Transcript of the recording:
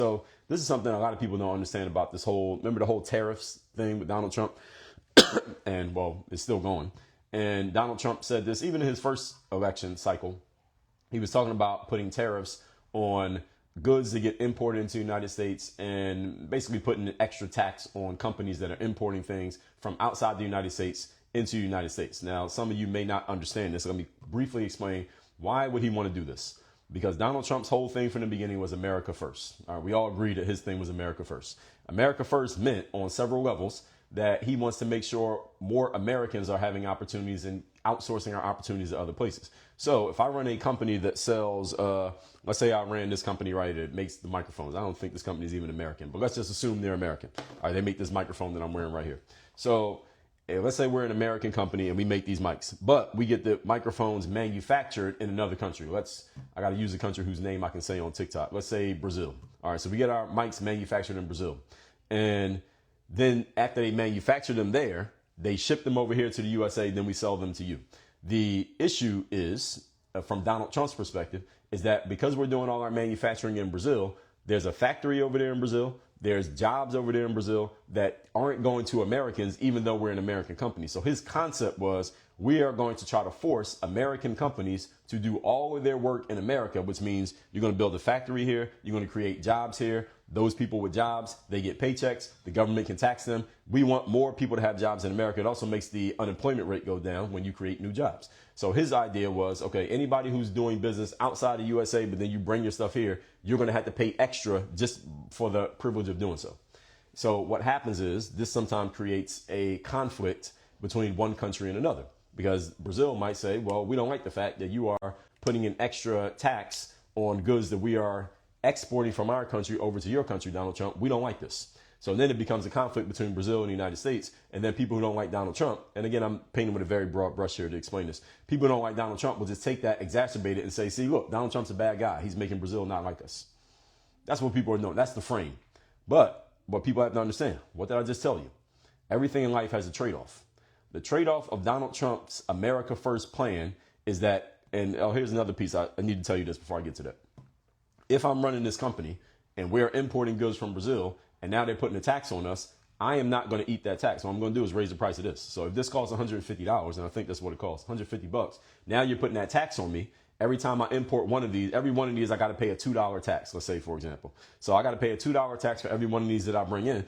So this is something a lot of people don't understand about this whole, remember the whole tariffs thing with Donald Trump? And well, it's still going. And Donald Trump said this even in his first election cycle. He was talking about putting tariffs on goods that get imported into the United States and basically putting an extra tax on companies that are importing things from outside the United States into the United States. Now, some of you may not understand this. Let me briefly explain why would he want to do this? Because Donald Trump's whole thing from the beginning was America first. All right, we all agree that his thing was America first. America first meant on several levels that he wants to make sure more Americans are having opportunities and outsourcing our opportunities to other places. So if I run a company that sells, let's say I ran this company, right, that makes the microphones. I don't think this company is even American, but let's just assume they're American. All right, they make this microphone that I'm wearing right here. So let's say we're an American company and we make these mics, but we get the microphones manufactured in another country. I got to use a country whose name I can say on TikTok. Let's say Brazil. All right, so we get our mics manufactured in Brazil. And then after they manufacture them there, they ship them over here to the USA, then we sell them to you. The issue is, from Donald Trump's perspective, is that because we're doing all our manufacturing in Brazil, there's a factory over there in Brazil, there's jobs over there in Brazil that aren't going to Americans, even though we're an American company. So his concept was, we are going to try to force American companies to do all of their work in America, which means you're going to build a factory here, you're going to create jobs here. Those people with jobs, they get paychecks, the government can tax them. We want more people to have jobs in America. It also makes the unemployment rate go down when you create new jobs. So his idea was, okay, anybody who's doing business outside the USA, but then you bring your stuff here, you're going to have to pay extra just for the privilege of doing so. So what happens is this sometimes creates a conflict between one country and another, because Brazil might say, well, we don't like the fact that you are putting an extra tax on goods that we are exporting from our country over to your country, Donald Trump. We don't like this. So then it becomes a conflict between Brazil and the United States. And then people who don't like Donald Trump, and again, I'm painting with a very broad brush here to explain this. People who don't like Donald Trump will just take that, exacerbate it, and say, see, look, Donald Trump's a bad guy. He's making Brazil not like us. That's what people are doing. That's the frame. But what people have to understand, what did I just tell you? Everything in life has a trade-off. The trade-off of Donald Trump's America First plan is that, and here's another piece. I need to tell you this before I get to that. If I'm running this company and we're importing goods from Brazil and now they're putting a tax on us, I am not going to eat that tax. What I'm going to do is raise the price of this. So if this costs $150, and I think that's what it costs, $150, now you're putting that tax on me. Every time I import one of these, every one of these, I got to pay a $2 tax, let's say, for example. So I got to pay a $2 tax for every one of these that I bring in.